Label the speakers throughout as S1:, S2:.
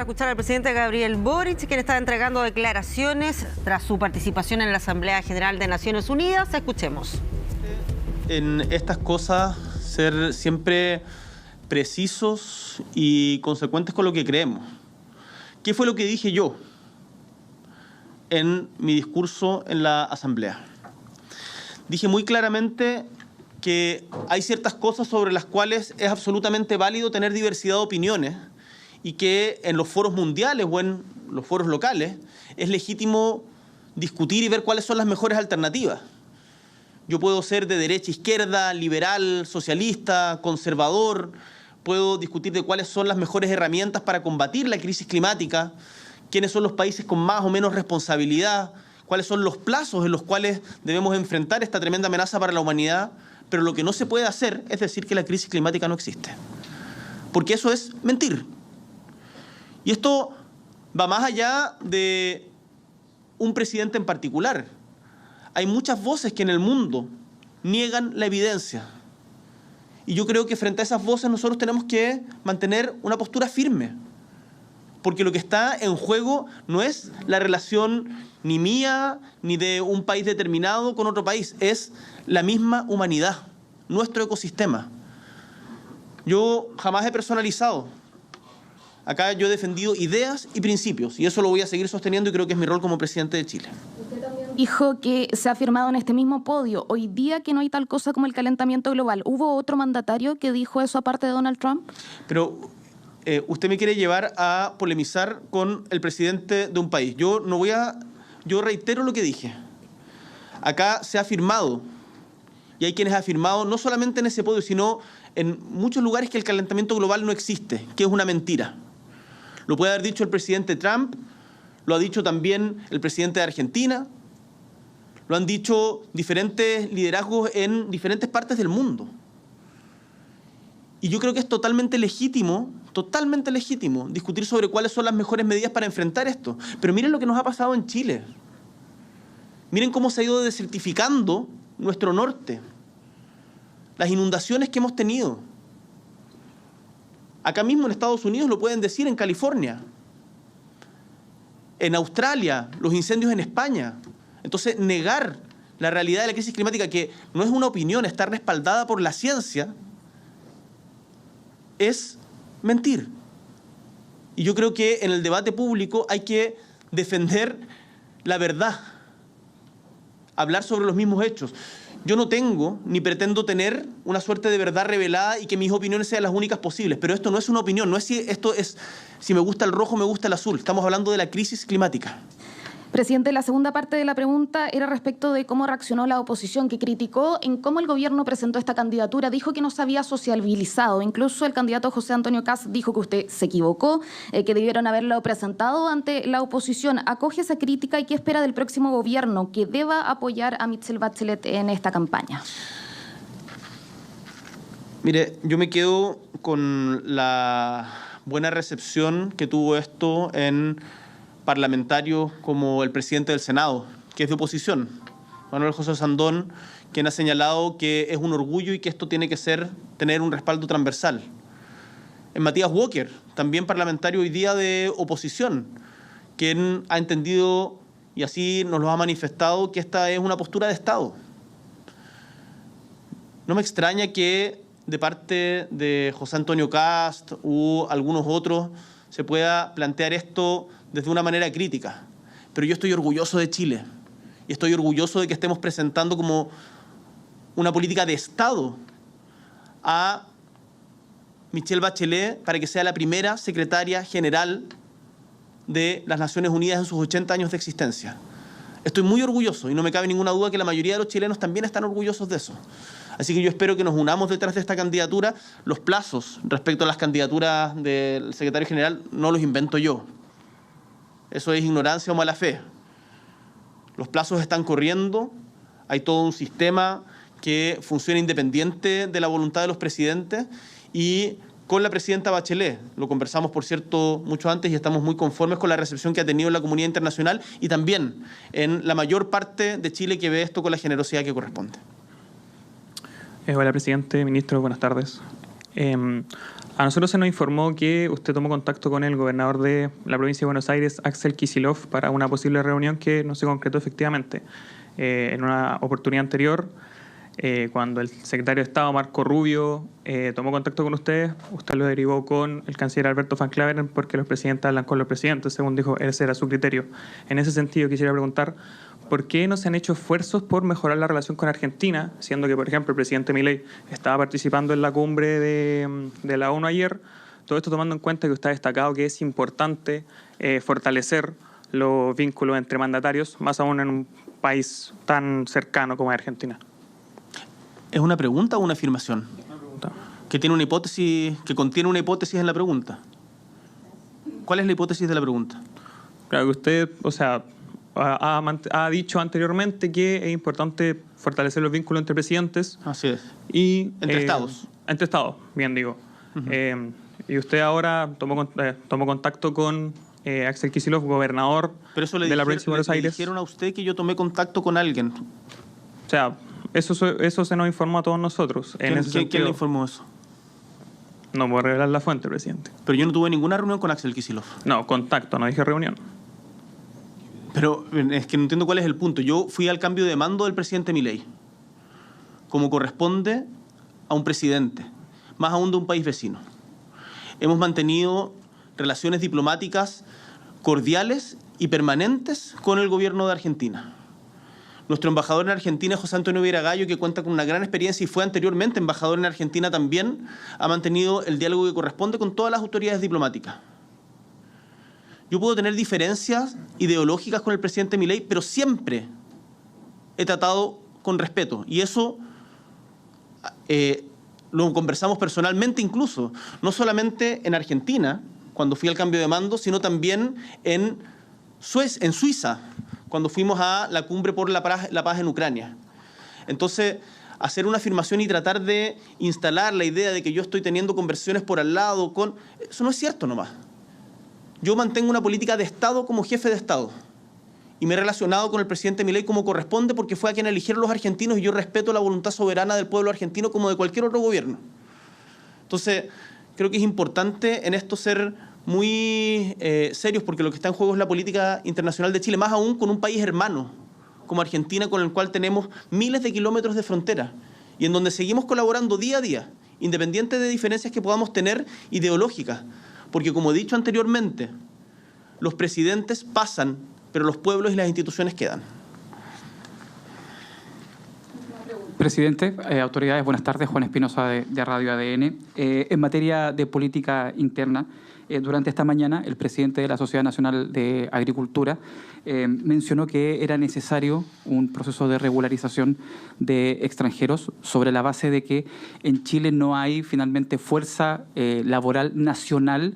S1: a escuchar al presidente Gabriel Boric, quien está entregando declaraciones tras su participación en la Asamblea General de Naciones Unidas. Escuchemos.
S2: En estas cosas, ser siempre precisos y consecuentes con lo que creemos. ¿Qué fue lo que dije yo en mi discurso en la Asamblea? Dije muy claramente que hay ciertas cosas sobre las cuales es absolutamente válido tener diversidad de opiniones y que en los foros mundiales o en los foros locales es legítimo discutir y ver cuáles son las mejores alternativas. Yo puedo ser de derecha, izquierda, liberal, socialista, conservador, puedo discutir de cuáles son las mejores herramientas para combatir la crisis climática, quiénes son los países con más o menos responsabilidad, cuáles son los plazos en los cuales debemos enfrentar esta tremenda amenaza para la humanidad, pero lo que no se puede hacer es decir que la crisis climática no existe, porque eso es mentir. Y esto va más allá de un presidente en particular. Hay muchas voces que en el mundo niegan la evidencia. Y yo creo que frente a esas voces nosotros tenemos que mantener una postura firme. Porque lo que está en juego no es la relación ni mía ni de un país determinado con otro país. Es la misma humanidad, nuestro ecosistema. Yo jamás he personalizado. Acá yo he defendido ideas y principios, y eso lo voy a seguir sosteniendo y creo que es mi rol como presidente de Chile.
S3: Usted también dijo que se ha afirmado en este mismo podio hoy día que no hay tal cosa como el calentamiento global. ¿Hubo otro mandatario que dijo eso aparte de Donald Trump?
S2: Pero usted me quiere llevar a polemizar con el presidente de un país. Yo reitero lo que dije. Acá se ha afirmado, y hay quienes han afirmado, no solamente en ese podio, sino en muchos lugares, que el calentamiento global no existe, que es una mentira. Lo puede haber dicho el presidente Trump, lo ha dicho también el presidente de Argentina, lo han dicho diferentes liderazgos en diferentes partes del mundo. Y yo creo que es totalmente legítimo discutir sobre cuáles son las mejores medidas para enfrentar esto. Pero miren lo que nos ha pasado en Chile. Miren cómo se ha ido desertificando nuestro norte. Las inundaciones que hemos tenido. Acá mismo en Estados Unidos lo pueden decir, en California. En Australia, los incendios en España. Entonces, negar la realidad de la crisis climática, que no es una opinión, está respaldada por la ciencia, es mentir. Y yo creo que en el debate público hay que defender la verdad, hablar sobre los mismos hechos. Yo no tengo ni pretendo tener una suerte de verdad revelada y que mis opiniones sean las únicas posibles, pero esto no es una opinión, no es si me gusta el rojo, me gusta el azul. Estamos hablando de la crisis climática.
S3: Presidente, la segunda parte de la pregunta era respecto de cómo reaccionó la oposición, que criticó en cómo el gobierno presentó esta candidatura. Dijo que no se había sociabilizado. Incluso el candidato José Antonio Kast dijo que usted se equivocó, que debieron haberlo presentado ante la oposición. ¿Acoge esa crítica y qué espera del próximo gobierno que deba apoyar a Michelle Bachelet en esta campaña?
S2: Mire, yo me quedo con la buena recepción que tuvo esto en parlamentarios como el presidente del Senado, que es de oposición, Manuel José Sandón, quien ha señalado que es un orgullo y que esto tiene que tener un respaldo transversal. En Matías Walker, también parlamentario hoy día de oposición, quien ha entendido y así nos lo ha manifestado que esta es una postura de Estado. No me extraña que de parte de José Antonio Kast u algunos otros se pueda plantear esto desde una manera crítica, pero yo estoy orgulloso de Chile y estoy orgulloso de que estemos presentando como una política de Estado a Michelle Bachelet para que sea la primera secretaria general de las Naciones Unidas en sus 80 años de existencia. Estoy muy orgulloso y no me cabe ninguna duda que la mayoría de los chilenos también están orgullosos de eso. Así que yo espero que nos unamos detrás de esta candidatura. Los plazos respecto a las candidaturas del secretario general no los invento yo. Eso es ignorancia o mala fe. Los plazos están corriendo, hay todo un sistema que funciona independiente de la voluntad de los presidentes y con la presidenta Bachelet, lo conversamos por cierto mucho antes y estamos muy conformes con la recepción que ha tenido en la comunidad internacional y también en la mayor parte de Chile que ve esto con la generosidad que corresponde.
S4: Hola, presidente, ministro, buenas tardes. A nosotros se nos informó que usted tomó contacto con el gobernador de la provincia de Buenos Aires, Axel Kicillof, para una posible reunión que no se concretó efectivamente. En una oportunidad anterior, cuando el secretario de Estado, Marco Rubio, tomó contacto con usted lo derivó con el canciller Alberto Van Claveren porque los presidentes hablan con los presidentes, según dijo, ese era su criterio. En ese sentido, quisiera preguntar, ¿por qué no se han hecho esfuerzos por mejorar la relación con Argentina, siendo que, por ejemplo, el presidente Milei estaba participando en la cumbre de la ONU ayer? Todo esto tomando en cuenta que usted ha destacado que es importante fortalecer los vínculos entre mandatarios, más aún en un país tan cercano como es Argentina.
S2: ¿Es una pregunta o una afirmación?
S4: Una pregunta.
S2: Que tiene una hipótesis, que contiene una hipótesis en la pregunta. ¿Cuál es la hipótesis de la pregunta?
S4: Claro que usted, o sea, ha dicho anteriormente que es importante fortalecer los vínculos entre presidentes.
S2: Así es.
S4: Y,
S2: entre estados.
S4: Entre estados, bien digo. Y usted ahora tomó contacto con Axel Kicillof, gobernador de la provincia de Buenos Aires.
S2: ¿Le dijeron a usted que yo tomé contacto con alguien?
S4: O sea, eso se nos informó a todos nosotros.
S2: ¿Quién le informó eso?
S4: No puedo revelar la fuente, presidente.
S2: Pero yo no tuve ninguna reunión con Axel Kicillof.
S4: No, contacto, no dije reunión.
S2: Pero es que no entiendo cuál es el punto. Yo fui al cambio de mando del presidente Milei, como corresponde a un presidente, más aún de un país vecino. Hemos mantenido relaciones diplomáticas cordiales y permanentes con el gobierno de Argentina. Nuestro embajador en Argentina, José Antonio Vieira Gallo, que cuenta con una gran experiencia y fue anteriormente embajador en Argentina también, ha mantenido el diálogo que corresponde con todas las autoridades diplomáticas. Yo puedo tener diferencias ideológicas con el presidente Milei, pero siempre he tratado con respeto. Y eso lo conversamos personalmente incluso, no solamente en Argentina, cuando fui al cambio de mando, sino también en Suiza, cuando fuimos a la cumbre por la paz en Ucrania. Entonces, hacer una afirmación y tratar de instalar la idea de que yo estoy teniendo conversaciones por al lado con... Eso no es cierto nomás. Yo mantengo una política de Estado como jefe de Estado. Y me he relacionado con el presidente Milei como corresponde porque fue a quien eligieron los argentinos y yo respeto la voluntad soberana del pueblo argentino como de cualquier otro gobierno. Entonces, creo que es importante en esto ser muy serios porque lo que está en juego es la política internacional de Chile, más aún con un país hermano como Argentina, con el cual tenemos miles de kilómetros de frontera y en donde seguimos colaborando día a día, independiente de diferencias que podamos tener ideológicas. Porque, como he dicho anteriormente, los presidentes pasan, pero los pueblos y las instituciones quedan.
S5: Presidente, autoridades, buenas tardes. Juan Espinosa de Radio ADN. En materia de política interna, durante esta mañana el presidente de la Sociedad Nacional de Agricultura mencionó que era necesario un proceso de regularización de extranjeros sobre la base de que en Chile no hay finalmente fuerza laboral nacional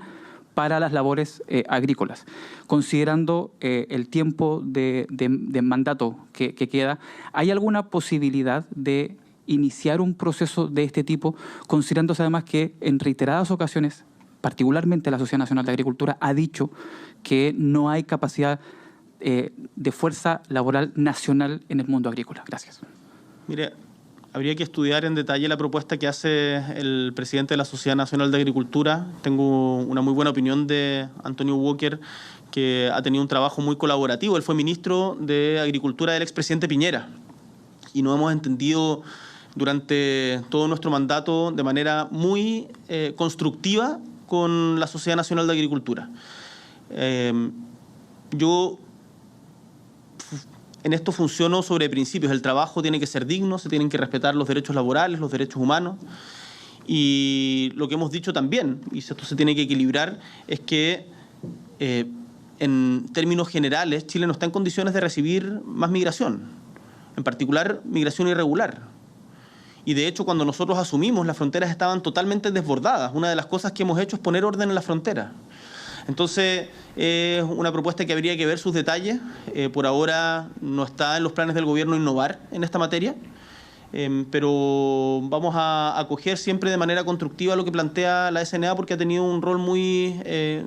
S5: para las labores agrícolas. Considerando el tiempo de mandato que queda, ¿hay alguna posibilidad de iniciar un proceso de este tipo, considerándose además que en reiteradas ocasiones, particularmente la Sociedad Nacional de Agricultura, ha dicho que no hay capacidad de fuerza laboral nacional en el mundo agrícola? Gracias.
S2: Mire, habría que estudiar en detalle la propuesta que hace el presidente de la Sociedad Nacional de Agricultura. Tengo una muy buena opinión de Antonio Walker, que ha tenido un trabajo muy colaborativo. Él fue ministro de Agricultura del expresidente Piñera y nos hemos entendido durante todo nuestro mandato de manera muy constructiva con la Sociedad Nacional de Agricultura. Yo en esto funciono sobre principios. El trabajo tiene que ser digno, se tienen que respetar los derechos laborales, los derechos humanos. Y lo que hemos dicho también, y esto se tiene que equilibrar, es que en términos generales Chile no está en condiciones de recibir más migración, en particular migración irregular. Y de hecho, cuando nosotros asumimos, las fronteras estaban totalmente desbordadas. Una de las cosas que hemos hecho es poner orden en las fronteras. Entonces, es una propuesta que habría que ver sus detalles. Por ahora no está en los planes del gobierno innovar en esta materia, pero vamos a acoger siempre de manera constructiva lo que plantea la SNA porque ha tenido un rol muy,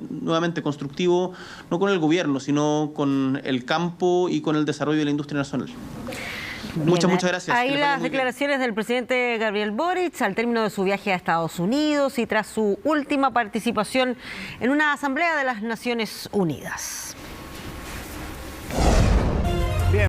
S2: nuevamente, constructivo, no con el gobierno, sino con el campo y con el desarrollo de la industria nacional. Muchas gracias.
S1: Ahí
S2: Que le vaya
S1: las
S2: muy bien.
S1: declaraciones del presidente Gabriel Boric al término de su viaje a Estados Unidos y tras su última participación en una asamblea de las Naciones Unidas.